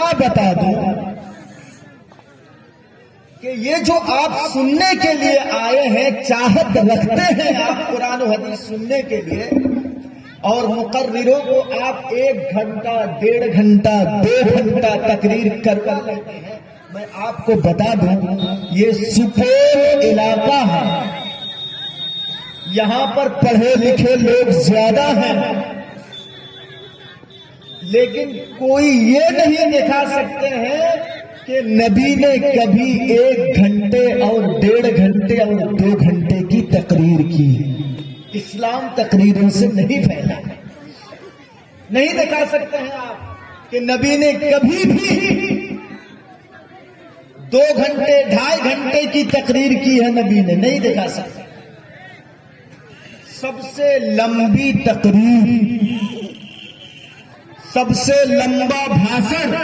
اتنا بتا دوں کہ یہ جو آپ سننے کے لیے آئے ہیں، چاہت رکھتے ہیں آپ قرآن و حدیث سننے کے لیے، اور مقرروں کو آپ 1 گھنٹہ 1.5 گھنٹہ 2 گھنٹہ تقریر کر لیتے ہیں، میں آپ کو بتا دوں یہ سپول علاقہ ہے، یہاں پر پڑھے لکھے لوگ زیادہ ہیں، لیکن کوئی یہ نہیں دکھا سکتے ہیں کہ نبی نے کبھی 1 گھنٹے اور 1.5 گھنٹے اور 2 گھنٹے کی تقریر کی۔ اسلام تقریروں سے نہیں پھیلا، نہیں دکھا سکتے ہیں آپ کہ نبی نے کبھی بھی 2 گھنٹے 2.5 گھنٹے کی تقریر کی ہے، نبی نے نہیں دکھا سکتے۔ سب سے لمبی تقریر، سب سے لمبا بھاشن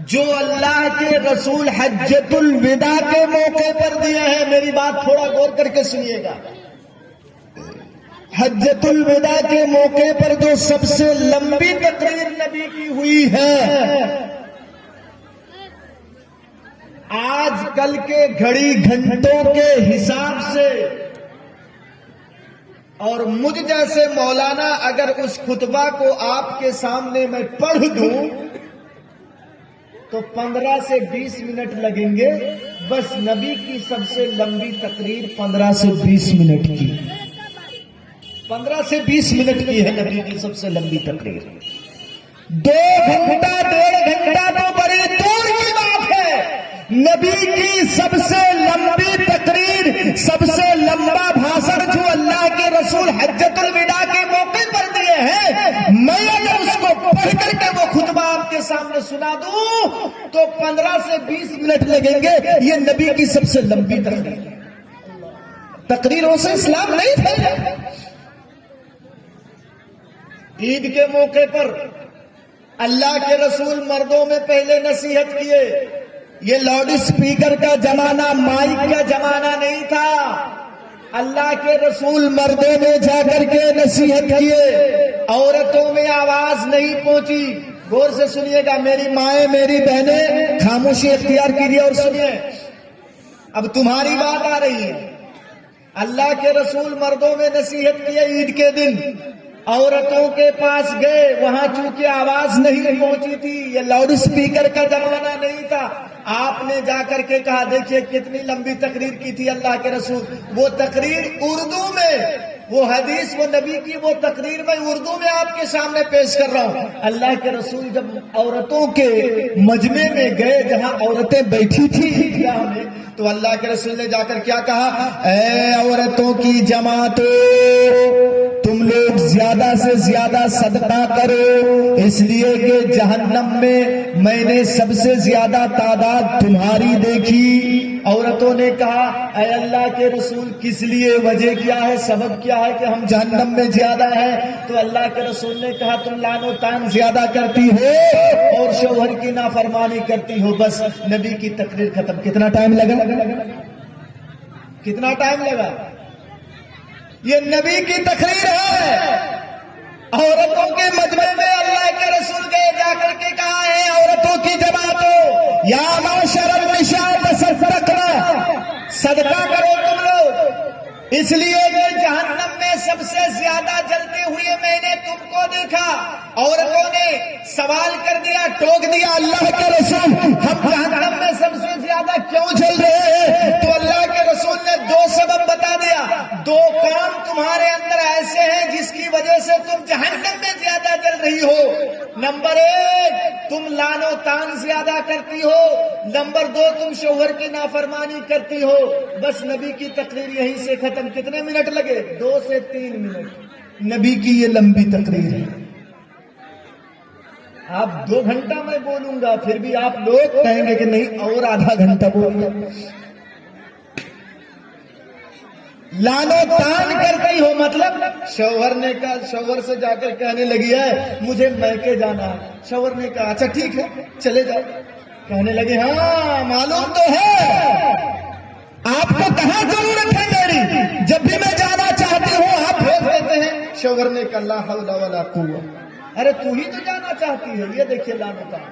جو اللہ کے رسول حجۃ الوداع کے موقع پر دیا ہے، میری بات تھوڑا غور کر کے سنیے گا، حجۃ الوداع کے موقع پر جو سب سے لمبی تقریر نبی کی ہوئی ہے، آج کل کے گھڑی گھنٹوں کے حساب سے، اور مجھ جیسے مولانا اگر اس خطبہ کو آپ کے سامنے میں پڑھ دوں تو 15 سے 20 منٹ لگیں گے، بس نبی کی سب سے لمبی تقریر 15 سے 20 منٹ کی، 15 سے 20 منٹ کی ہے نبی کی سب سے لمبی تقریر۔ 2 گھنٹہ 1.5 گھنٹہ تو بڑی دور کی بات ہے، نبی کی سب سے لمبی تقریر، سب سے لمبا بھاشن جو اللہ کے رسول حجۃ الوداع کے موقع پر دیے ہیں، میں اگر اس کو پڑھ کر کے وہ خطبہ آپ کے سامنے سنا دوں تو 15 سے 20 منٹ لگیں گے، یہ نبی کی سب سے لمبی تقریر۔ تقریروں سے اسلام نہیں تھا۔ عید کے موقع پر اللہ کے رسول مردوں میں پہلے نصیحت کیے، یہ لاؤڈ اسپیکر کا زمانہ، مائک کا زمانہ نہیں تھا، اللہ کے رسول مردوں میں جا کر کے نصیحت کیے، عورتوں میں آواز نہیں پہنچی۔ غور سے سنیے گا میری مائیں میری بہنیں، خاموشی اختیار کیجیے اور سنیے، اب تمہاری بات آ رہی ہے۔ اللہ کے رسول مردوں میں نصیحت کیے، عید کے دن عورتوں کے پاس گئے، وہاں چونکہ آواز نہیں پہنچی تھی، یہ لاؤڈ اسپیکر کا زمانہ نہیں تھا، آپ نے جا کر کے کہا دیکھیے کتنی لمبی تقریر کی تھی اللہ کے رسول، وہ تقریر اردو میں، وہ حدیث وہ نبی کی وہ تقریر میں اردو میں آپ کے سامنے پیش کر رہا ہوں۔ اللہ کے رسول جب عورتوں کے مجمع میں گئے جہاں عورتیں بیٹھی تھی عیدگاہ میں، تو اللہ کے رسول نے جا کر کیا کہا، اے عورتوں کی جماعتوں، تم لوگ زیادہ سے زیادہ صدقہ کرو، اس لیے کہ جہنم میں نے سب سے زیادہ تعداد تمہاری دیکھی۔ عورتوں نے کہا اے اللہ کے رسول کس لیے، وجہ کیا ہے، سبب کیا ہے کہ ہم جہنم میں زیادہ ہیں؟ تو اللہ کے رسول نے کہا تم لعن و طعن زیادہ کرتی ہو اور شوہر کی نافرمانی کرتی ہو۔ بس نبی کی تقریر ختم۔ کتنا ٹائم لگا؟ کتنا ٹائم لگا؟ یہ نبی کی تقریر ہے۔ عورتوں کے مجمع میں اللہ کے رسول گئے، جا کر کے کہا ہے عورتوں کی جماعتوں، یا معاشر النساء تصدقنا، صدقہ کرو تم لوگ، اس لیے کہ جہنم میں سب سے زیادہ جلتے ہوئے میں نے تم کو دیکھا۔ عورتوں نے سوال کر دیا، ٹوک دیا، اللہ کے رسول ہم جہنم میں سب سے زیادہ کیوں جل رہے ہیں؟ تو اللہ کے رسول نے 2 سبب بتا دیا، 2 کام تمہارے اندر ایسے ہیں جس کی وجہ سے تم جہنم میں زیادہ جل رہی ہو۔ نمبر 1 تم لعن و طعن زیادہ کرتی ہو، نمبر 2 تم شوہر کی نافرمانی کرتی ہو۔ بس نبی کی تقریر یہیں سے ختم۔ کتنے منٹ لگے؟ 2 سے 3 منٹ نبی کی یہ لمبی تقریر ہے۔ آپ 2 گھنٹہ میں بولوں گا، پھر بھی آپ لوگ کہیں گے کہ نہیں اور آدھا گھنٹہ بولوں گا۔ لعن و طعن کرتی ہو، مطلب شوہر نے کہا، شوہر سے جا کر کہنے لگی ہے مجھے میکے جانا ہے، شوہر نے کہا اچھا ٹھیک ہے چلے جاؤ، کہنے لگے ہاں معلوم تو ہے آپ کو کہاں ضرورت ہے میری، جب بھی میں جانا چاہتی ہوں آپ بھیج دیتے ہیں۔ شوہر نے کہا لا حول ولا قوت، ارے تو ہی تو جانا چاہتی ہے، یہ دیکھیے لعن و طعن۔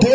2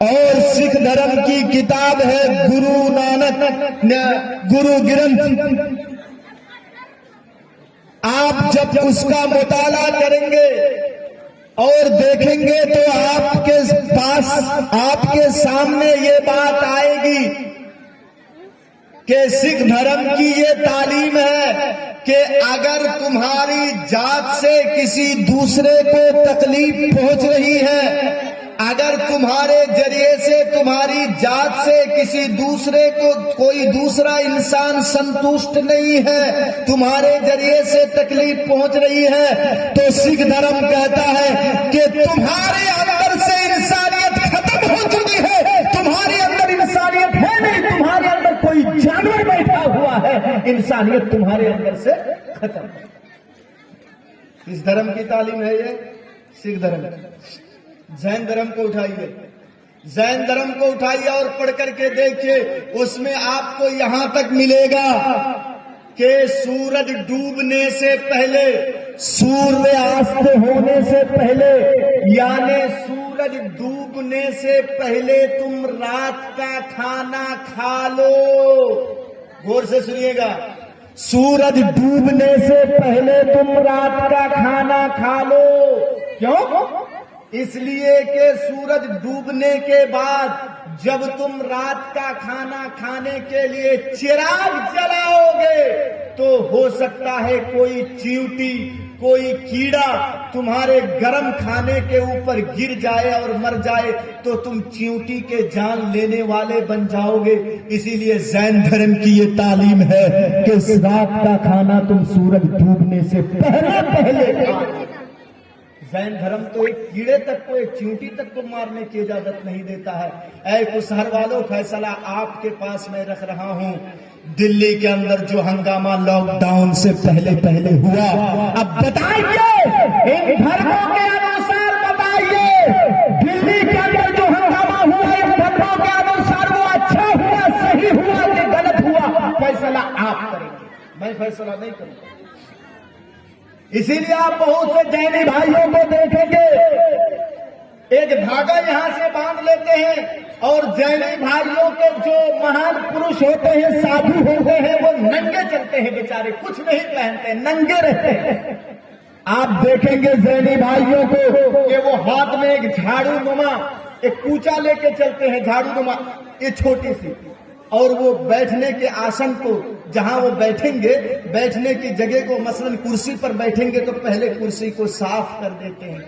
اور سکھ دھرم کی کتاب ہے گرو نانک گرو گرنتھ. آپ جب اس کا مطالعہ کریں گے اور دیکھیں گے تو آپ کے پاس آپ کے سامنے یہ بات آئے گی کہ سکھ دھرم کی یہ تعلیم ہے کہ اگر تمہاری ذات سے کسی دوسرے کو تکلیف پہنچ رہی ہے، اگر تمہارے ذریعے سے تمہاری ذات سے کسی دوسرے کو کوئی دوسرا انسان سنتوشٹ نہیں ہے، تمہارے ذریعے سے تکلیف پہنچ رہی ہے، تو سکھ دھرم کہتا ہے کہ تمہارے اندر سے انسانیت ختم ہو چکی ہے، تمہارے اندر انسانیت ہے نہیں، تمہارے اندر کوئی جانور بیٹھا ہوا ہے، انسانیت تمہارے اندر سے ختم ہے. اس دھرم کی تعلیم ہے یہ سکھ دھرم. جین دھرم کو اٹھائیے، جین دھرم کو اٹھائیے اور پڑھ کر کے دیکھیے، اس میں آپ کو یہاں تک ملے گا کہ سورج ڈوبنے سے پہلے، سورج آست ہونے سے پہلے، یعنی سورج ڈوبنے سے پہلے تم رات کا کھانا کھا لو. غور سے سنیے گا، سورج ڈوبنے سے پہلے تم رات کا کھانا کھا لو. کیوں؟ اس لیے کہ سورج ڈوبنے کے بعد جب تم رات کا کھانا کھانے کے لیے چراغ جلاؤ گے تو ہو سکتا ہے کوئی چیونٹی، کوئی کیڑا تمہارے گرم کھانے کے اوپر گر جائے اور مر جائے تو تم چیونٹی کے جان لینے والے بن جاؤ گے. اسی لیے جین دھرم کی یہ تعلیم ہے کہ رات کا کھانا تم سورج ڈوبنے سے پہلے کھاؤ. جین دھرم تو ایک کیڑے تک کو، ایک چیونٹی تک کو مارنے کی اجازت نہیں دیتا ہے. اے کسہر والوں، فیصلہ آپ کے پاس میں رکھ رہا ہوں. دلی کے اندر جو ہنگامہ لاک ڈاؤن سے پہلے ہوا، اب بتائیے ان دھرموں کے انوسار بتائیے دلی کے اندر جو ہنگامہ ہوا ان دھرموں کے انوسار وہ اچھا ہوا، صحیح ہوا کہ غلط ہوا؟ فیصلہ آپ کریں گے، میں فیصلہ نہیں کروں گا. اسی لیے آپ بہت سے جینی بھائیوں کو دیکھیں گے ایک دھاگا یہاں سے باندھ لیتے ہیں اور جینی بھائیوں کے جو مہان پروش ہوتے ہیں، سادھو ہوتے ہیں، وہ ننگے چلتے ہیں، بیچارے کچھ نہیں پہنتے، ننگے رہتے ہیں. آپ دیکھیں گے جینی بھائیوں کو کہ وہ ہاتھ میں ایک جھاڑو نما ایک کوچا لے کے چلتے ہیں، جھاڑو نما یہ چھوٹی سی، اور وہ بیٹھنے کے آسن کو جہاں وہ بیٹھیں گے، بیٹھنے کی جگہ کو مثلا کرسی پر بیٹھیں گے تو پہلے کرسی کو صاف کر دیتے ہیں.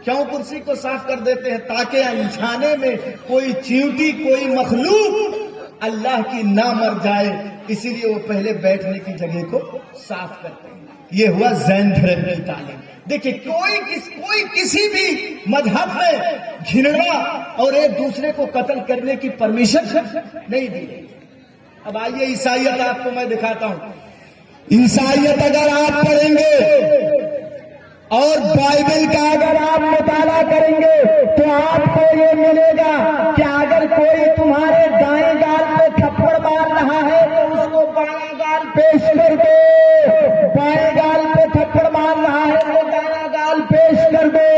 کیوں کرسی کو صاف کر دیتے ہیں؟ تاکہ انجھانے میں کوئی چیونٹی، کوئی مخلوق اللہ کی نہ مر جائے. اسی لیے وہ پہلے بیٹھنے کی جگہ کو صاف کرتے ہیں. یہ ہوا جین دھرم کی تعلیم. دیکھیے کوئی کسی بھی مذہب میں گھرنا اور ایک دوسرے کو قتل کرنے کی پرمیشن نہیں دی گئی. اب آئیے عیسائیت آپ کو میں دکھاتا ہوں. عیسائیت اگر آپ پڑھیں گے اور بائبل کا اگر آپ مطالعہ کریں گے تو آپ کو یہ ملے گا کہ اگر کوئی تمہارے دائیں گال پہ تھپڑ مار رہا ہے تو اس کو بائیں گال پیش کر دو. بائیں گال پہ تھپڑ مار رہا ہے تو دائیں گال پیش کر دو.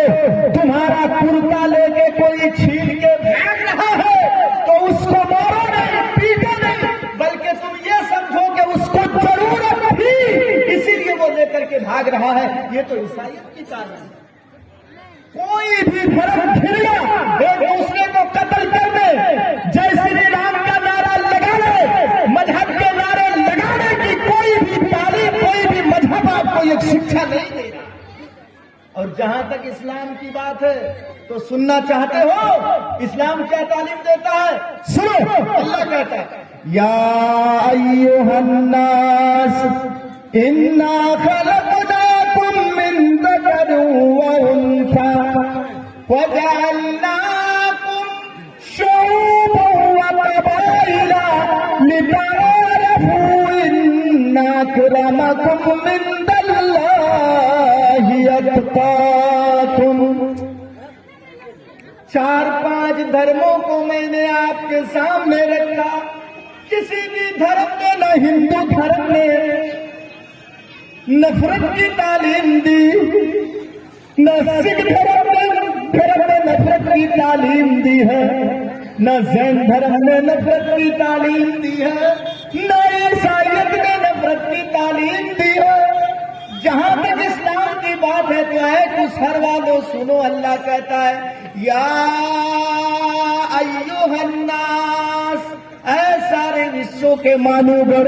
تمہارا کرتا لے کے کوئی چھین کے پھینک رہا ہے تو اس کو مارو نہیں، پیٹو نہیں، بلکہ تم یہ سمجھو کہ اس کو ضرورت تھی اسی لیے وہ لے کر کے بھاگ رہا ہے. یہ تو عیسائیت کی تعلیم ہے. کوئی بھی دھرم گھرنا، ایک دوسرے کو قتل کرنے، جے شری رام کا نعرہ لگانے، مذہب کے نعرے لگانے کی کوئی بھی تعلیم، کوئی بھی مذہب آپ کو یہ شکشا نہیں دے رہا. اور جہاں تک اسلام کی بات ہے تو سننا چاہتے ہو اسلام کیا تعلیم دیتا ہے؟ سنو، اللہ کہتا ہے یا ایھا الناس انا خلقناکم من ذکر وانثی وجعلناکم شعوبا وقبائل لتعارفوا ان اکرمکم عند اللہ اتقاکم. 4-5 دھرموں کو میں نے آپ کے سامنے رکھا. کسی بھی دھرم نے، نہ ہندو دھرم نے نفرت کی تعلیم دی، نہ سکھ دھرم نے نفرت کی تعلیم دی ہے، نہ زین دھرم نے نفرت کی تعلیم دی ہے، نہ عیسائیت نے نفرت کی تعلیم دی ہے۔ جہاں تک اسلام کی بات ہے تو اے کسہر والو سنو، اللہ کہتا ہے یا ایھا الناس، اے سارے وشو کے مانوگر،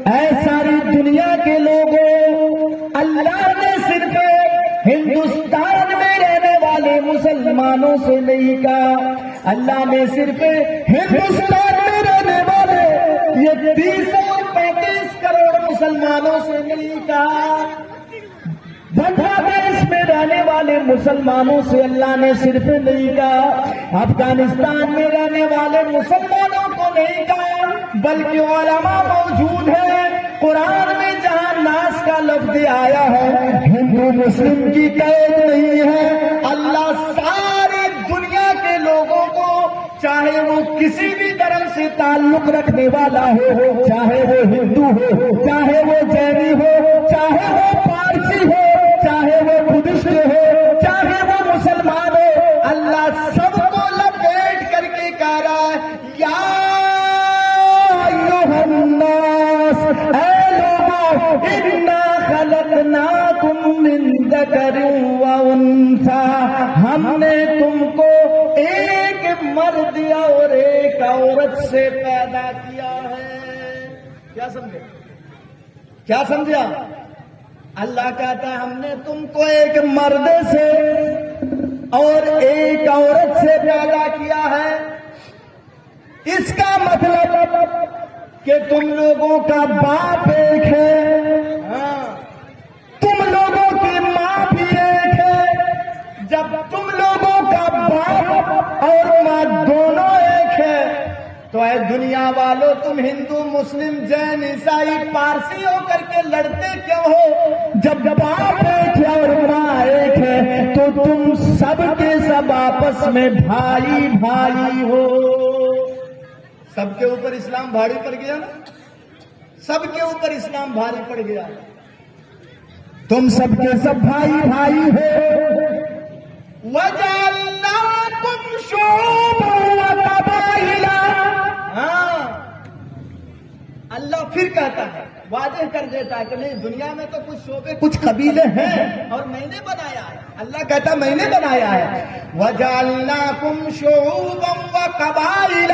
اے ساری دنیا کے لوگوں، اللہ نے صرف ہندوستان میں رہنے والے مسلمانوں سے نہیں کہا، اللہ نے صرف ہندوستان میں رہنے والے یہ 335 کروڑ مسلمانوں سے نہیں کہا، بنگلہ دیش میں رہنے والے مسلمانوں سے اللہ نے صرف نہیں کہا، افغانستان میں رہنے والے مسلمانوں کو نہیں کہا، بلکہ علماء موجود ہیں قرآن میں جہاں ناس کا لفظ آیا ہے ہندو مسلم کی قید نہیں ہے، اللہ ساری دنیا کے لوگوں کو، چاہے وہ کسی بھی دھرم سے تعلق رکھنے والا ہو، چاہے وہ ہندو ہو، چاہے وہ جینی ہو، چاہے وہ پارسی ہو، چاہے وہ بدھسٹ ہو، چاہے وہ مسلمان ہو، اللہ سب کو لپیٹ کر کے کہہ رہا ہے یا ایھا الناس، اے لوگوں، انا خلقناکم من ذکر و انثی، ہم نے تم کو ایک مرد اور ایک عورت سے پیدا کیا ہے۔ کیا سمجھے؟ کیا سمجھا؟ اللہ کہتا ہے ہم نے تم کو ایک مرد سے اور ایک عورت سے پیدا کیا ہے۔ اس کا مطلب کہ تم لوگوں کا باپ ایک ہے، تم لوگوں کی ماں بھی ایک ہے۔ جب تم لوگوں کا باپ اور ماں دونوں ایک ہے تو اے دنیا والو، تم ہندو مسلم جین عیسائی پارسی ہو کر کے لڑتے کیوں ہو؟ جب باپ ایک ہے اور ماں ایک ہے تو تم سب کے سب آپس میں بھائی بھائی ہو۔ سب کے اوپر اسلام بھاری پڑ گیا نا، سب کے اوپر اسلام بھاری پڑ گیا، تم سب کے سب بھائی بھائی ہو۔ وَجَعَلْنَاكُمْ شُعُوبًا وَقَبَائِلَ، اللہ پھر کہتا ہے، واضح کر دیتا ہے کہ نہیں، دنیا میں تو کچھ شعبے کچھ قبیلے ہیں اور میں نے بنایا ہے، اللہ کہتا ہے میں نے بنایا ہے۔ وَجَعَلْنَاكُمْ شُعُوبًا وَقَبَائِلَ،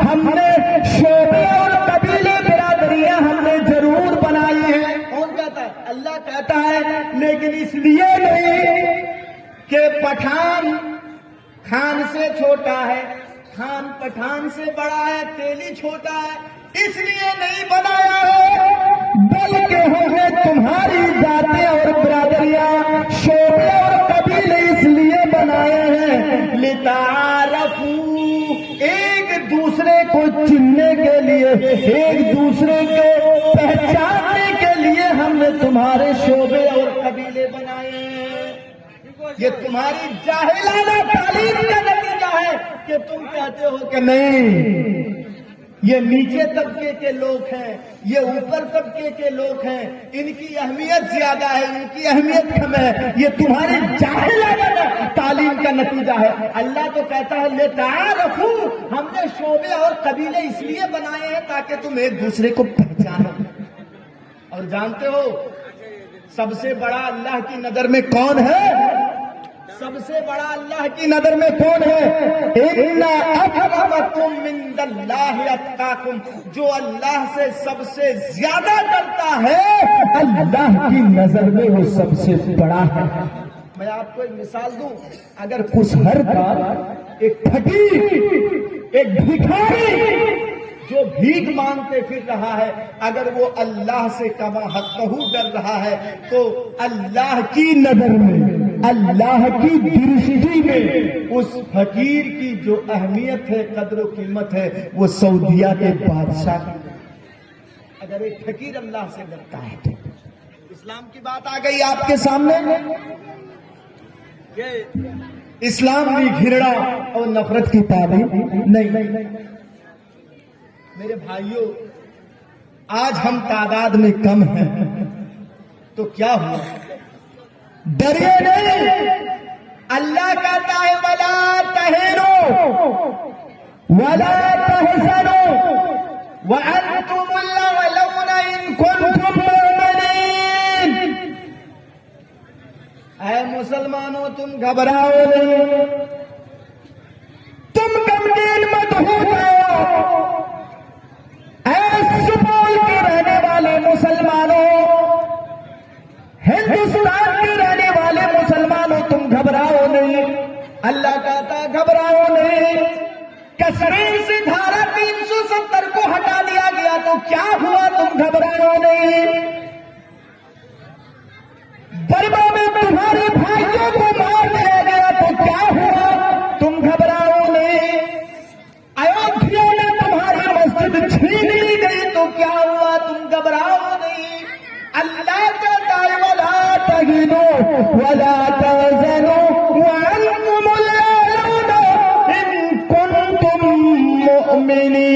ہم نے شعبے اور قبیلے برادریاں ہم نے ضرور بنائی ہیں۔ کون کہتا ہے؟ اللہ کہتا ہے، لیکن اس لیے نہیں کہ پٹھان خان سے چھوٹا ہے، خان پٹھان سے بڑا ہے، تیلی چھوٹا ہے، اس لیے نہیں بنایا ہے، بلکہ ہمیں تمہاری ذاتیں اور برادریاں، شعبے اور قبیلے اس لیے بنائے ہیں لِتَعَارَفُوا، ایک دوسرے کو چننے کے لیے، ایک دوسرے کو پہچاننے کے لیے ہم نے تمہارے شعبے اور قبیلے بنائے ہیں۔ یہ تمہاری جاہلانہ تعلیم کا نتیجہ ہے کہ تم کہتے ہو کہ نہیں، یہ نیچے طبقے کے لوگ ہیں، یہ اوپر طبقے کے لوگ ہیں، ان کی اہمیت زیادہ ہے، ان کی اہمیت کم ہے۔ یہ تمہاری جاہلانہ تعلیم کا نتیجہ ہے۔ اللہ تو کہتا ہے لِتَعَارَفُوا، ہم نے شعبے اور قبیلے اس لیے بنائے ہیں تاکہ تم ایک دوسرے کو پہچانو۔ اور جانتے ہو سب سے بڑا اللہ کی نظر میں کون ہے؟ سب سے بڑا اللہ کی نظر میں کون ہے؟ اِنَّ أَكْرَمَكُم عِندَ اللَّهِ أَتْقَاكُم، جو اللہ سے سب سے زیادہ ڈرتا ہے اللہ کی نظر میں وہ سب سے بڑا ہے۔ میں آپ کو ایک مثال دوں، اگر کسہر کا ایک فقیر، ایک بھکاری جو بھیک مانگتے پھر رہا ہے، اگر وہ اللہ سے کما حقہ ڈر رہا ہے تو اللہ کی نظر میں، اللہ کی درشٹی میں اس فقیر کی جو اہمیت ہے، قدر و قیمت ہے، وہ سعودیہ کے بادشاہ کی۔ اگر ایک فقیر اللہ سے ڈرتا ہے تو اسلام کی بات آ گئی آپ کے سامنے۔ اسلام بھی گھرڑا اور نفرت کی تعلیم نہیں۔ میرے بھائیوں، آج ہم تعداد میں کم ہیں تو کیا ہوا؟ ڈریے نہیں، اللہ کہتا ہے ولا تہنوا ولا تحزنوا وانتم الاعلون ان کنتم مؤمنین. اے مسلمانوں تم گھبراؤ نہیں، تم غمگین مت ہو جاؤ. اے سپول کے رہنے والے مسلمانوں، ہندوستان کے رہنے والے مسلمانوں تم گھبراؤ نہیں. اللہ کہتا گھبراؤ نہیں. کشمیر سے دھارا 370 کو ہٹا دیا گیا تو کیا ہوا؟ تم گھبراؤ نہیں. برما میں تمہارے بھائیوں کو مار دیا گیا تو کیا ہوا؟ تم گھبراؤ نہیں. ایودھیا میں تمہاری مسجد چھین لی گئی تو کیا ہوا؟ تم گھبراؤ نہیں. اللہ کہتا ہے ولا تہنوا ولا تحزنوا وانتم الاعلون ان کنتم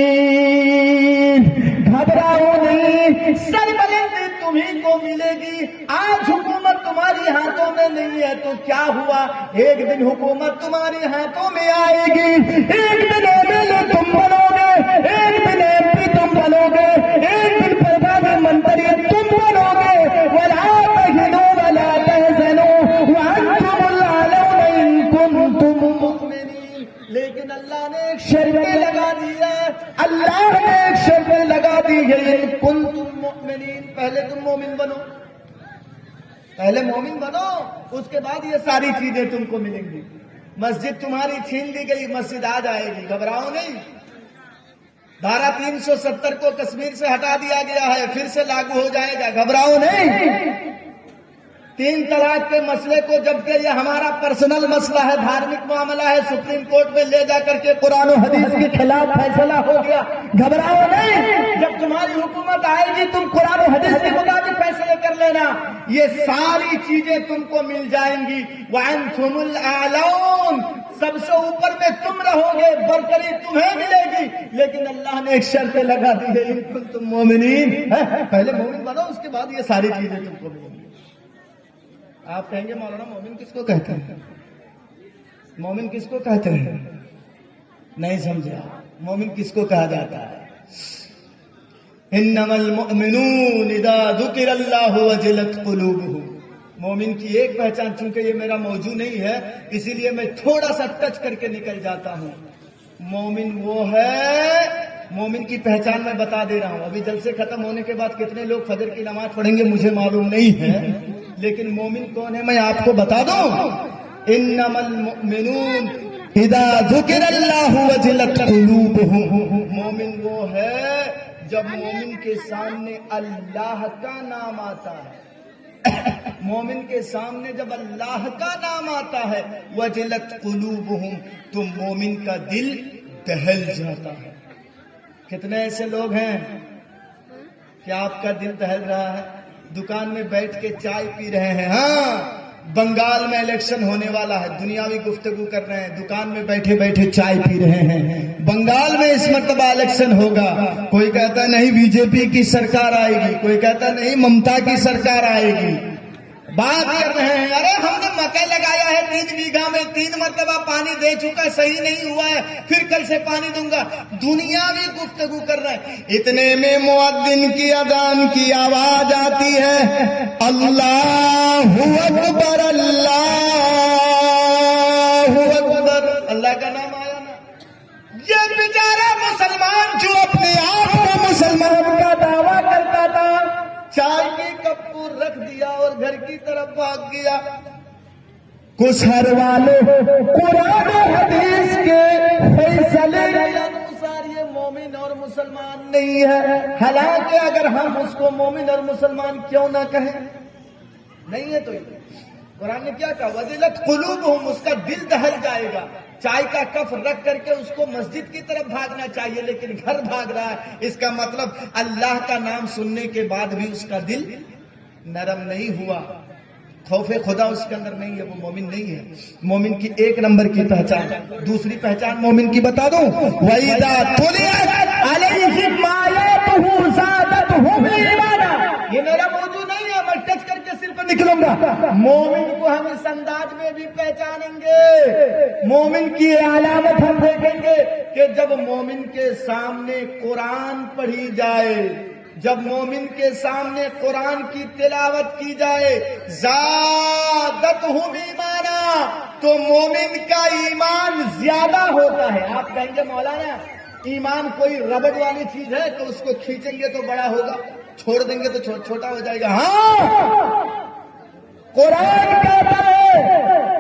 مؤمنین. گھبراؤ نہیں، سربلندی تمہیں کو ملے گی. آج حکومت تمہاری ہاتھوں میں نہیں ہے تو کیا ہوا؟ ایک دن حکومت تمہاری ہاتھوں میں آئے گی. ایک دن MLA تم بنو گے، ایک دن MP تم بنو گے، ایک دن پردھان منتری تم بنو گے. ولا تہنوا ولا تحزنوا وانتم الاعلون ان کنتم مؤمنین. لیکن اللہ نے ایک شرط لگا دی ہے، اللہ نے ایک شرط لگا دی ہے ان کنتم مؤمنین. پہلے تم مومن بنو، پہلے مومن بنو، اس کے بعد یہ ساری چیزیں تم کو ملیں گی. مسجد تمہاری چھین لی گئی، مسجد آ جائے گی. گھبراؤ نہیں. دھارا 370 کو کشمیر سے ہٹا دیا گیا ہے، پھر سے لاگو ہو جائے گا. گھبراؤ نہیں. 3 طلاق کے مسئلے کو، جبکہ یہ ہمارا پرسنل مسئلہ ہے، دھارمک معاملہ ہے، سپریم کورٹ میں لے جا کر کے قرآن و حدیث کے خلاف فیصلہ ہو گیا. گھبراؤ نہیں. جب تمہاری حکومت آئے گی تم قرآن و حدیث کے مطابق فیصلے کر لینا. یہ ساری چیزیں تم کو مل جائیں گی. وانتم الاعلون، سب سے اوپر میں تم رہو گے، برتری تمہیں ملے گی. لیکن اللہ نے ایک شرط لگا دی ہے ان کنتم مومنین. پہلے مومن بنو، اس کے بعد یہ ساری چیزیں تم کو ملیں گی. آپ کہیں گے مولانا مومن کس کو کہتے ہیں؟ مومن کس کو کہتے ہیں؟ نہیں سمجھا. مومن کس کو کہا جاتا ہے؟ انما المؤمنون اذا ذکر اللہ وجلت قلوبهم. مومن کی ایک پہچان، چونکہ یہ میرا موضوع نہیں ہے اسی لیے میں تھوڑا سا ٹچ کر کے نکل جاتا ہوں. مومن وہ ہے، مومن کی پہچان میں بتا دے رہا ہوں. ابھی جلسے ختم ہونے کے بعد کتنے لوگ فجر کی نماز پڑھیں گے مجھے معلوم نہیں ہے، لیکن مومن کون ہے میں آپ کو بتا دوں. انما المؤمنون اذا ذکر اللہ وجلت قلوبهم. مومن وہ ہے جب مومن کے سامنے اللہ کا نام آتا ہے. مومن کے سامنے جب اللہ کا نام آتا ہے وجلت قلوبهم، تو مومن کا دل دہل جاتا ہے. کتنے ایسے لوگ ہیں کہ آپ کا دل دہل رہا ہے؟ دکان میں بیٹھ کے چائے پی رہے ہیں. ہاں، بنگال میں الیکشن ہونے والا ہے، دنیاوی گفتگو کر رہے ہیں، دکان میں بیٹھے بیٹھے چائے پی رہے ہیں. بنگال میں اس مرتبہ الیکشن ہوگا. کوئی کہتا نہیں BJP کی سرکار آئے گی، کوئی کہتا نہیں ممتا کی سرکار آئے گی. بات کر رہے ہیں ارے ہم نے مکئی لگایا ہے 3 بیگھا میں، 3 مرتبہ پانی دے چکا، صحیح نہیں ہوا ہے، پھر کل سے پانی دوں گا. دنیاوی گفتگو کر رہے ہیں. اتنے میں مؤذن کی اذان کی آواز آتی ہے، اللہ اکبر اللہ اکبر. اللہ کا نام آیا نا. یہ بیچارہ مسلمان جو اپنے آپ کو مسلمان کا دعویٰ کرتا تھا، چائے کی کپ کو رکھ دیا اور گھر کی طرف بھاگ گیا. کچھ ہر والے قرآن و حدیث کے فیصلے کے انوسار یہ مومن اور مسلمان نہیں ہے. حالانکہ اگر ہم اس کو مومن اور مسلمان کیوں نہ کہیں، نہیں ہے تو قرآن نے کیا کہا؟ وجلت قلوبہم، اس کا دل دہل جائے گا. چائے کا کپ رکھ کر کے اس کو مسجد کی طرف بھاگنا چاہیے، لیکن گھر بھاگ رہا ہے. اس کا مطلب اللہ کا نام سننے کے بعد بھی اس کا دل نرم نہیں ہوا، خوف خدا اس کے اندر نہیں ہے، وہ مومن نہیں ہے. مومن کی 1 نمبر کی پہچان. دوسری پہچان مومن کی بتا دوں، وَإِذَا تُلِيَتْ عَلَيْهِمْ آيَاتُهُ زَادَتْهُمْ إِيمَانًا. یہ میرا موضوع نہیں ہے، میں ٹچ کر کے کے سر پہ نکلوں گا. مومن کو ہم اس انداز میں بھی پہچانیں گے. مومن کی علامت ہم دیکھیں گے کہ جب مومن کے سامنے قرآن پڑھی جائے, جب مومن کے سامنے قرآن کی تلاوت کی جائے, زادتہم ایمانا, تو مومن کا ایمان زیادہ ہوتا ہے. آپ کہیں گے مولانا ایمان کوئی ربڑ والی چیز ہے کہ اس کو کھینچیں گے تو بڑا ہوگا, چھوڑ دیں گے تو چھوٹا ہو جائے گا. ہاں, قرآن کہتا ہے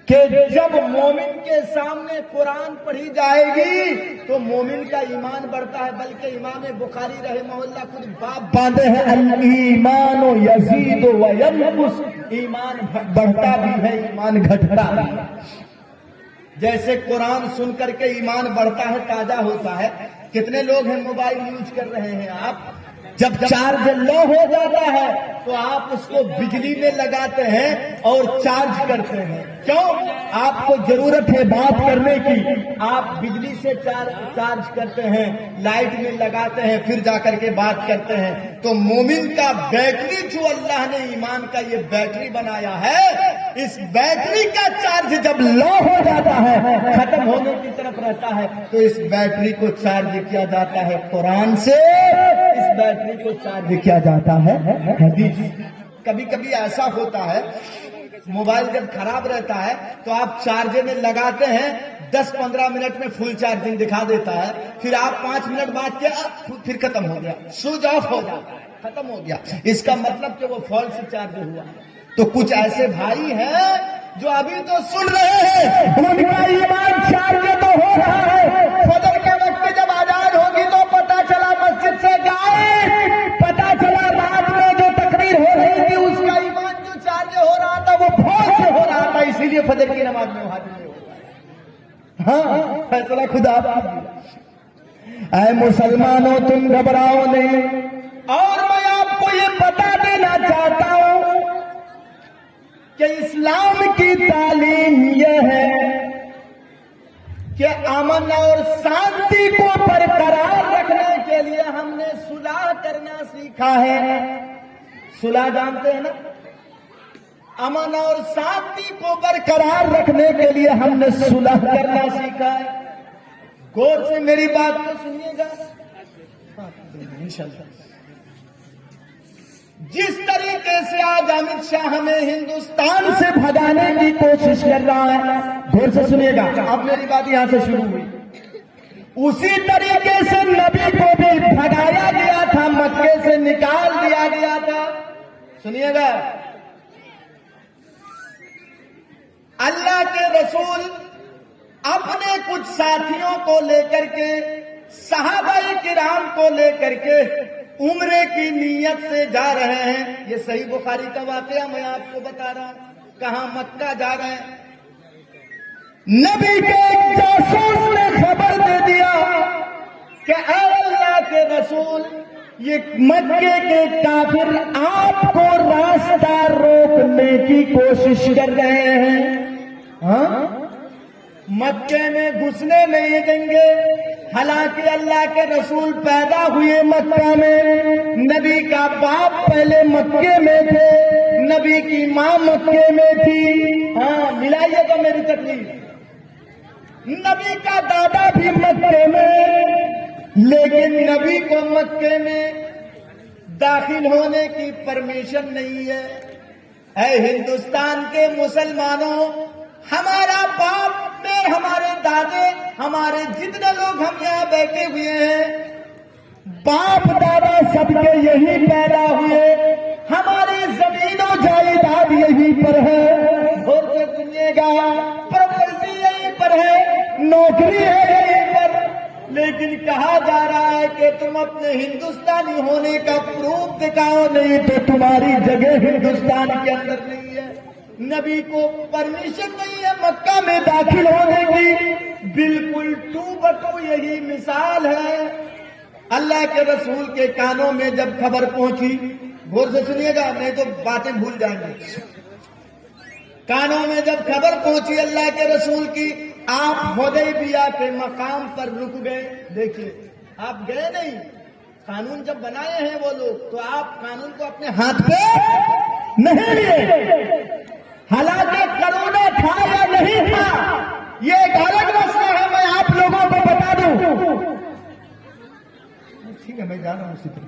کہ جب مومن کے سامنے قرآن پڑھی جائے گی تو مومن کا ایمان بڑھتا ہے. بلکہ امام بخاری رحمہ اللہ خود باب باندھے ہیں, الایمان یزید و ینقص, ایمان بڑھتا بھی ہے ایمان گھٹتا بھی ہے. جیسے قرآن سن کر کے ایمان بڑھتا ہے, تازہ ہوتا ہے. کتنے لوگ ہیں موبائل یوز کر رہے ہیں, آپ جب چارج لو ہو جاتا ہے تو آپ اس کو بجلی میں لگاتے ہیں اور چارج کرتے ہیں. کیوں؟ آپ کو ضرورت ہے بات کرنے کی, آپ بجلی سے چارج کرتے ہیں, لائٹ میں لگاتے ہیں, پھر جا کر کے بات کرتے ہیں. تو مومن کا بیٹری جو اللہ نے ایمان کا یہ بیٹری بنایا ہے, اس بیٹری کا چارج جب لو ہو جاتا ہے, ختم ہونے کی طرف رہتا ہے, تو اس بیٹری کو چارج کیا جاتا ہے قرآن سے, اس بیٹری کو چارج کیا جاتا ہے حدیث. کبھی کبھی ایسا ہوتا ہے موبائل جب خراب رہتا ہے تو آپ چارجر میں لگاتے ہیں, 10-15 منٹ میں فل چارجنگ دکھا دیتا ہے, پھر آپ 5 منٹ بعد کے پھر ختم ہو گیا, سوئچ آف ہو جاتا ہے, ختم ہو گیا. اس کا مطلب کہ وہ فالس چارج ہوا. تو کچھ ایسے بھائی ہیں جو ابھی تو سن رہے ہیں, ان کا ایمان چارج تو ہو رہا ہے, فجر کے وقت جب آزان ہوگی تو پتا چلا مسجد سے گئے, پتا چلا رات میں جو تقریر ہو رہی تھی اس کا ایمان جو چارج ہو رہا تھا وہ فوج سے ہو رہا تھا, اسی لیے فجر کی نماز میں حاضر نہیں ہو رہا. ہاں, فیصلہ خدا آپ. اے مسلمانوں تم گھبراؤ نہیں, اور میں آپ کو یہ بتا دینا چاہتا ہوں کہ اسلام کی تعلیم یہ ہے کہ امن اور شانتی کو برقرار رکھنے کے لیے ہم نے صلح کرنا سیکھا ہے. صلح جانتے ہیں نا, امن اور شانتی کو برقرار رکھنے کے لیے ہم نے صلح کرنا سیکھا ہے. غور سے میری بات کو سنیے گا انشاءاللہ. جس طریقے سے آج امت شاہ ہمیں ہندوستان سے بھگانے کی کوشش کر رہا ہے, غور سے سنیے گا, اب میری بات یہاں سے شروع ہوئی, اسی طریقے سے نبی کو بھی بھگایا گیا تھا, مکے سے نکال دیا گیا تھا. سنیے گا, اللہ کے رسول اپنے کچھ ساتھیوں کو لے کر کے, صحابہ کرام کو لے کر کے عمرے کی نیت سے جا رہے ہیں. یہ صحیح بخاری کا واقعہ میں آپ کو بتا رہا ہوں. کہاں؟ مکہ جا رہے ہیں. نبی کے ایک جاسوس نے خبر دے دیا کہ اے اللہ کے رسول, یہ مکے کے کافر آپ کو راستہ روکنے کی کوشش کر رہے ہیں. ہاں, مکے میں گھسنے نہیں دیں گے. حالانکہ اللہ کے رسول پیدا ہوئے مکہ میں, نبی کا باپ پہلے مکے میں تھے, نبی کی ماں مکے میں تھی. ہاں, ملائیے گا میری تکلیف. نبی کا دادا بھی مکے میں, لیکن نبی کو مکے میں داخل ہونے کی پرمیشن نہیں ہے. اے ہندوستان کے مسلمانوں, ہمارا باپ, ہمارے دادے, ہمارے جتنے لوگ ہم یہاں بیٹھے ہوئے ہیں, باپ دادا سب کے یہی پیدا ہوئے, ہماری زمین و جائیداد یہی پر ہے, اور سنیے گا پراپرٹی یہی پر ہے, نوکری ہے یہی پر. لیکن کہا جا رہا ہے کہ تم اپنے ہندوستانی ہونے کا پروف دکھاؤ, نہیں تو تمہاری جگہ ہندوستان کے اندر نہیں ہے. نبی کو پرمیشن نہیں ہے مکہ میں داخل ہونے کی. بالکل 2/2 یہی مثال ہے. اللہ کے رسول کے کانوں میں جب خبر پہنچی, غور سے سنیے گا نہیں تو باتیں بھول جائیں گے. کانوں میں جب خبر پہنچی اللہ کے رسول کی, آپ حدیبیہ کے مقام پر رک گئے. دیکھیے, آپ گئے نہیں, قانون جب بنائے ہیں وہ لوگ تو آپ قانون کو اپنے ہاتھ پہ نہیں لیے. حالانکہ کرونا تھا یا نہیں تھا یہ ایک الگ مسئلہ ہے. میں آپ لوگوں کو بتا دوں. ٹھیک ہے میں جا رہا ہوں اسی طرح.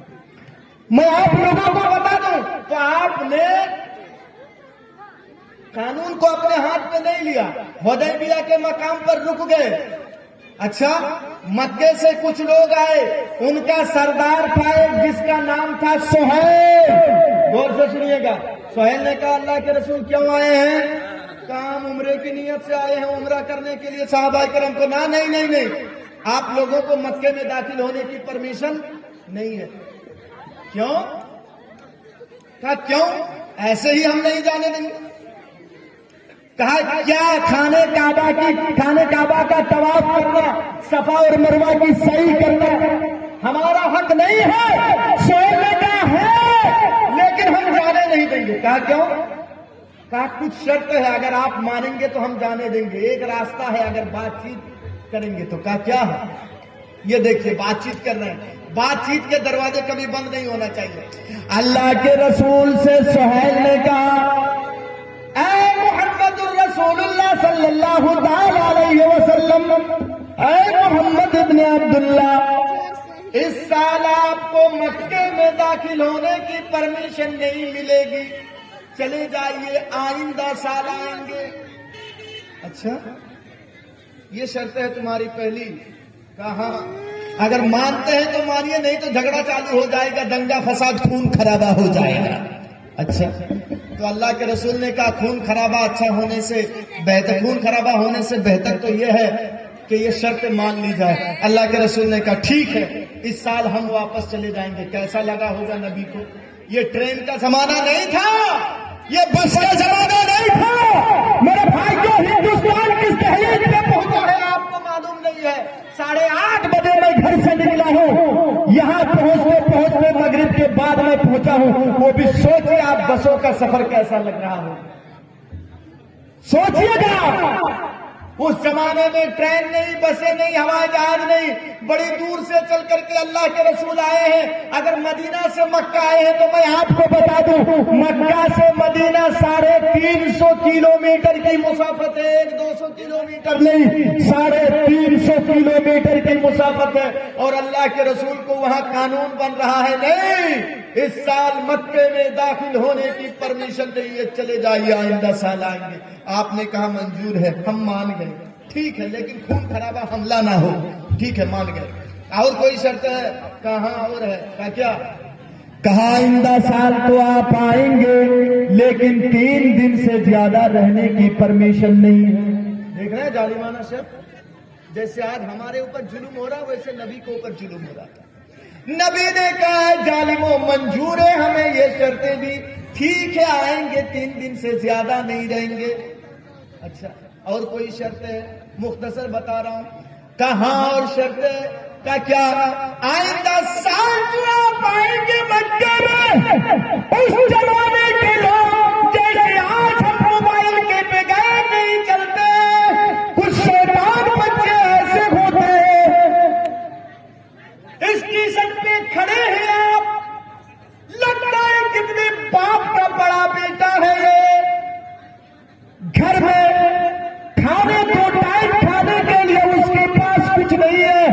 میں آپ لوگوں کو بتا دوں تو آپ نے قانون کو اپنے ہاتھ پہ نہیں لیا. حدیبیہ کے مقام پر رک گئے. اچھا مکے سے کچھ لوگ آئے. ان کا سردار تھا ایک جس کا نام تھا سہیل. غور سے سنیے گا. سہیل نے کہا اللہ کے رسول کیوں آئے ہیں؟ کہا ہم عمرے کی نیت سے آئے ہیں عمرہ کرنے کے لیے. صحابہ کرام کو نہ نہیں آپ لوگوں کو مکے میں داخل ہونے کی پرمیشن نہیں ہے. کیوں؟ کہا کیوں؟ ایسے ہی ہم نہیں جانے دیں گے. کہا کیا خانے کعبہ کا طواف کرنا صفا اور مروہ کی سعی کرنا ہمارا حق نہیں ہے؟ سہیل نے کہا ہے لیکن ہم جانے نہیں دیں گے. کہا کیوں؟ کہا کچھ شرط ہے اگر آپ مانیں گے تو ہم جانے دیں گے. ایک راستہ ہے اگر بات چیت کریں گے تو. کہا کیا ہے؟ یہ دیکھیے بات چیت کر رہے ہیں. بات چیت کے دروازے کبھی بند نہیں ہونا چاہیے. اللہ کے رسول سے سہیل نے کہا اے محمد الرسول اللہ صلی اللہ تعالی علیہ وسلم، اے محمد ابن عبداللہ، اس سال آپ کو مکے میں داخل ہونے کی پرمیشن نہیں ملے گی. چلے جائیے آئندہ سال آئیں گے. اچھا یہ شرط ہے تمہاری پہلی. کہاں اگر مانتے ہیں تو مانیے نہیں تو جھگڑا چالو ہو جائے گا دنگا فساد خون خرابہ ہو جائے گا. اچھا تو اللہ کے رسول نے کہا خون خرابہ ہونے سے بہتر تو یہ ہے کہ یہ شرط مان لی جائے. اللہ کے رسول نے کہا ٹھیک ہے اس سال ہم واپس چلے جائیں گے. کیسا لگا ہوگا نبی کو؟ یہ ٹرین کا زمانہ نہیں تھا، یہ بس کا زمانہ نہیں تھا. میرے بھائی جو ہندوستان کس دہلیز پہ پہنچا ہے آپ کو معلوم نہیں ہے. 8:30 بجے میں گھر سے نکلا ہوں، یہاں پہنچنے مغرب کے بعد میں پہنچا ہوں. وہ بھی سوچیے آپ بسوں کا سفر کیسا لگ رہا ہو. سوچیے گا اس زمانے میں ٹرین نہیں، بسیں نہیں، ہوائی جہاز نہیں، بڑی دور سے چل کر کے اللہ کے رسول آئے ہیں. اگر مدینہ سے مکہ آئے ہیں تو میں آپ کو بتا دوں مکہ سے مدینہ 350 کلومیٹر کی مسافت ہے. 200 کلومیٹر نہیں، 350 کلومیٹر کی مسافت ہے. اور اللہ کے رسول کو وہاں قانون بن رہا ہے نہیں اس سال مکے میں داخل ہونے کی پرمیشن نہیں ہے، چلے جائیے آئندہ سال آئیں گے. آپ نے کہا منظور ہے، ہم مان گئے. ٹھیک ہے لیکن خون خرابہ حملہ نہ ہو. ٹھیک ہے مان گئے. اور کوئی شرط ہے؟ کہاں اور ہے. کہا کیا؟ کہا آئندہ سال تو آپ آئیں گے لیکن 3 دن سے زیادہ رہنے کی پرمیشن نہیں ہے. دیکھ رہے ہیں ظالمانہ شرط. جیسے آج ہمارے اوپر ظلم ہو رہا ویسے نبی کے اوپر ظلم ہو رہا تھا. نبی نے کہا ظالموں منظور ہے ہمیں یہ شرطیں بھی. ٹھیک ہے آئیں گے 3 دن سے زیادہ نہیں رہیں گے. اچھا اور کوئی شرط ہے؟ مختصر بتا رہا ہوں. کہاں اور شرط ہے؟ کا کیا؟ آئندہ سال جو آپ آئیں گے مکے میں اس زمانے کے لوگ جیسے آج ہم موبائل کے بغیر نہیں چلتے، کچھ شیطان بچے ایسے ہوتے ہیں اس کی سب پہ کھڑے ہیں آپ، لگتا ہے کتنے باپ کا بڑا بیٹا ہے یہ. گھر میں کھانے 2 ٹائم کھانے کے لیے اس کے پاس کچھ نہیں ہے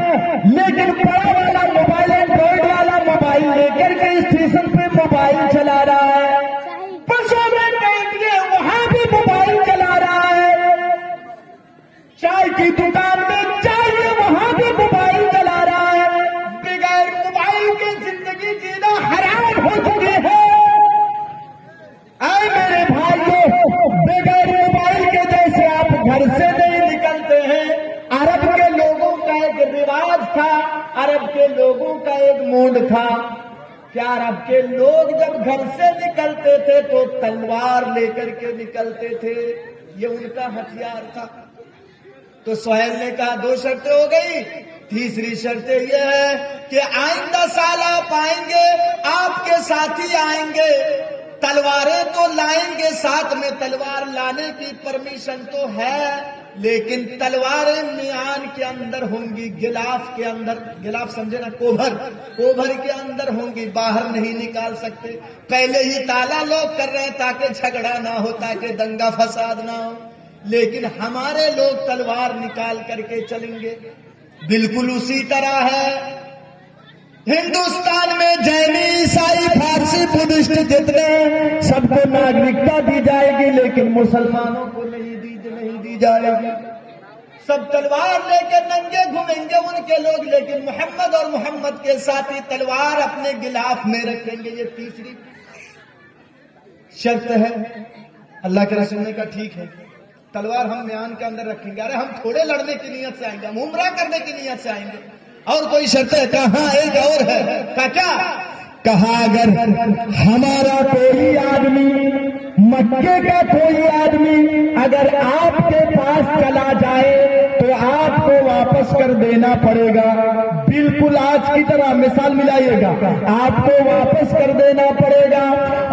لیکن بڑا والا موبائل اینڈرائڈ والا موبائل لے کر کے اسٹیشن پہ موبائل چلا رہا ہے. بسوں میں بیٹھ کے وہاں بھی موبائل چلا رہا ہے. چائے کی دکان میں چائے وہاں بھی موبائل چلا رہا ہے. بغیر موبائل کی زندگی جینا حرام ہو چکی ہے. اے میرے بھائیوں بغیر موبائل کے جیسے آپ گھر سے نہیں نکلتے ہیں. عرب کے لوگوں کا ایک رواج تھا، عرب کے لوگوں کا ایک موڈ تھا. کیا عرب کے لوگ جب گھر سے نکلتے تھے تو تلوار لے کر کے نکلتے تھے، یہ ان کا ہتھیار تھا. تو سہیل نے کہا 2 شرطیں ہو گئی. تیسری شرط یہ ہے کہ آئندہ سال آپ آئیں گے، آپ کے ساتھی آئیں گے، تلواریں تو لائیں گے، ساتھ میں تلوار لانے کی پرمیشن تو ہے لیکن تلواریں میان کے اندر ہوں گی، غلاف کے اندر، غلاف سمجھے نا، کوبھر کے اندر ہوں گی، باہر نہیں نکال سکتے۔ پہلے ہی تالا لوگ کر رہے ہیں تاکہ جھگڑا نہ ہو، تاکہ دنگا فساد نہ ہو، لیکن ہمارے لوگ تلوار نکال کر کے چلیں گے۔ بالکل اسی طرح ہے ہندوستان میں جینی، عیسائی، فارسی، بدھسٹ جتنے سب کو ناگرکتا دی جائے گی، لیکن مسلمانوں کو نہیں دی جائے گی۔ سب تلوار لے کے ننگے گھومیں گے ان کے لوگ، لیکن محمد اور محمد کے ساتھی تلوار اپنے غلاف میں رکھیں گے۔ یہ تیسری شرط ہے۔ اللہ کے رسول نے کہا ٹھیک ہے، تلوار ہم میان کے اندر رکھیں گے۔ ارے ہم تھوڑے لڑنے کی نیت سے آئیں گے، ہم عمرہ کرنے کی نیت سے آئیں گے۔ اور کوئی شرط ہے؟ کہاں ایک اور ہے۔ کیا کہا؟ اگر ہمارا کوئی آدمی، مکے کا کوئی آدمی اگر آپ کے پاس چلا جائے تو آپ کو واپس کر دینا پڑے گا۔ بالکل آج کی طرح مثال ملائیے گا، آپ کو واپس کر دینا پڑے گا۔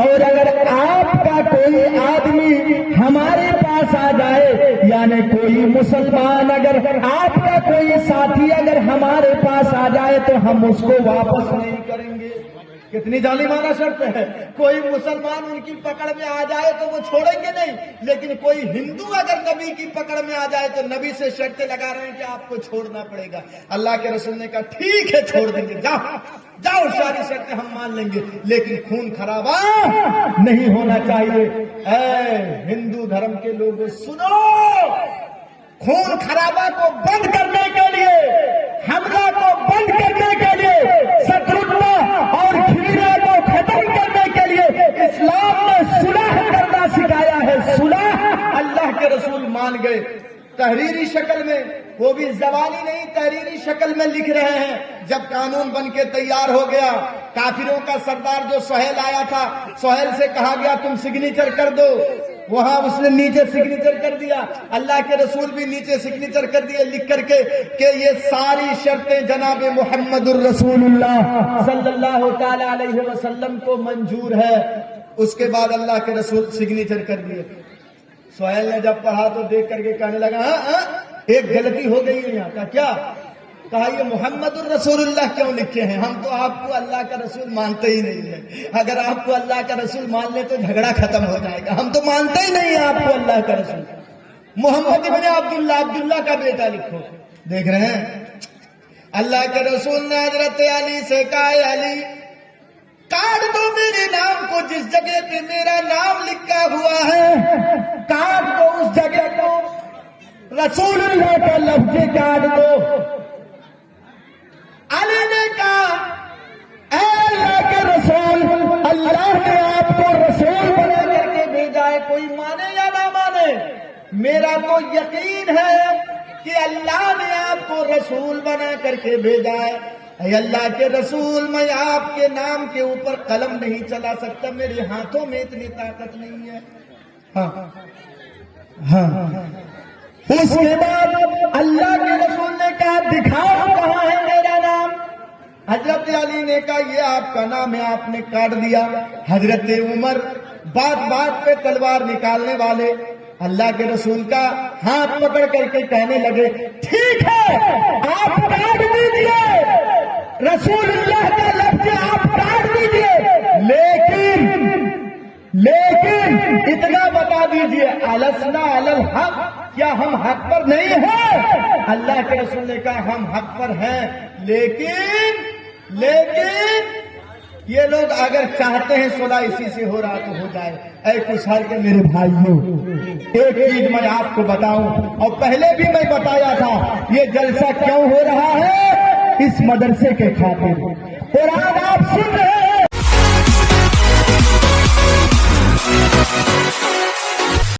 اور اگر آپ کا کوئی آدمی ہمارے پاس آ جائے، یعنی کوئی مسلمان اگر آپ کا کوئی ساتھی اگر ہمارے پاس آ جائے تو ہم اس کو واپس نہیں کریں گے۔ کتنی ظالمانہ شرط ہے۔ کوئی مسلمان ان کی پکڑ میں آ جائے تو وہ چھوڑیں گے نہیں، لیکن کوئی ہندو اگر نبی کی پکڑ میں آ جائے تو نبی سے شرطیں لگا رہے ہیں کہ آپ کو چھوڑنا پڑے گا۔ اللہ کے رسول نے کہا ٹھیک ہے چھوڑ دیں گے، جاؤ ساری شرطیں ہم مان لیں گے، لیکن خون خرابہ نہیں ہونا چاہیے۔ اے ہندو دھرم کے لوگوں سنو، خون خرابہ کو بند کرنے کے لیے، حملہ کو بند کرنے کے لیے، شتروتا اور گھیرا کو ختم کرنے کے لیے اسلام نے صلح کرنا سکھایا ہے۔ صلح اللہ کے رسول مان گئے، تحریری شکل میں، وہ بھی زبانی نہیں، تحریری شکل میں لکھ رہے ہیں۔ جب قانون بن کے تیار ہو گیا، کافروں کا سردار جو سہیل آیا تھا، سہیل سے کہا گیا تم سگنیچر کر دو، وہاں اس نے نیچے سگنیچر کر دیا۔ اللہ کے رسول بھی نیچے سگنیچر کر دیے لکھ کر کے کہ یہ ساری شرطیں جناب محمد الرسول اللہ صلی اللہ تعالی علیہ وسلم کو منظور ہے۔ اس کے بعد اللہ کے رسول سگنیچر کر دیے۔ سہیل نے جب پڑھا تو دیکھ کر کے کہنے لگا ایک غلطی ہو گئی ہے یہاں کا۔ کیا کہا؟ یہ محمد الرسول اللہ کیوں لکھے ہیں؟ ہم تو آپ کو اللہ کا رسول مانتے ہی نہیں ہیں۔ اگر آپ کو اللہ کا رسول مان لے تو جھگڑا ختم ہو جائے گا۔ ہم تو مانتے ہی نہیں ہیں آپ کو اللہ کا رسول۔ محمد ابن عبداللہ، عبداللہ کا بیٹا لکھو۔ دیکھ رہے ہیں اللہ کے رسول نے حضرت علی سے کہا علی کاٹ دو میرے نام کو، جس جگہ پہ میرا نام لکھا ہوا ہے کاٹ دو اس جگہ کو، رسول اللہ کا لفظ کاٹ دو۔ علی نے کہا اے اللہ کے رسول، اللہ نے آپ کو رسول بنا کر کے بھیجا ہے، کوئی مانے یا نہ مانے، میرا تو یقین ہے کہ اللہ نے آپ کو رسول بنا کر کے بھیجا ہے۔ اے اللہ کے رسول، میں آپ کے نام کے اوپر قلم نہیں چلا سکتا، میرے ہاتھوں میں اتنی طاقت نہیں ہے۔ اس کے بعد اللہ کے رسول نے کہا دکھاؤ کہاں ہے میرا نام۔ حضرت علی نے کہا یہ آپ کا نام ہے، آپ نے کاٹ دیا۔ حضرت عمر بات بات پہ تلوار نکالنے والے اللہ کے رسول کا ہاتھ پکڑ کر کے کہنے لگے ٹھیک ہے آپ کاٹ دیجیے، رسول اللہ کا لفظ آپ کاٹ دیجیے، لیکن اتنا بتا دیجیے السنا علی الحق، کیا ہم حق پر نہیں ہیں؟ اللہ کے رسول نے کہا ہم حق پر ہیں، لیکن یہ لوگ اگر چاہتے ہیں صلح اسی سے ہو رہا تو ہو جائے۔ اے خوشحال کے میرے بھائیوں، ایک چیز میں آپ کو بتاؤں، اور پہلے بھی میں بتایا تھا، یہ جلسہ کیوں ہو رہا ہے؟ اس مدرسے کے خاطر۔ قرآن آپ سن رہے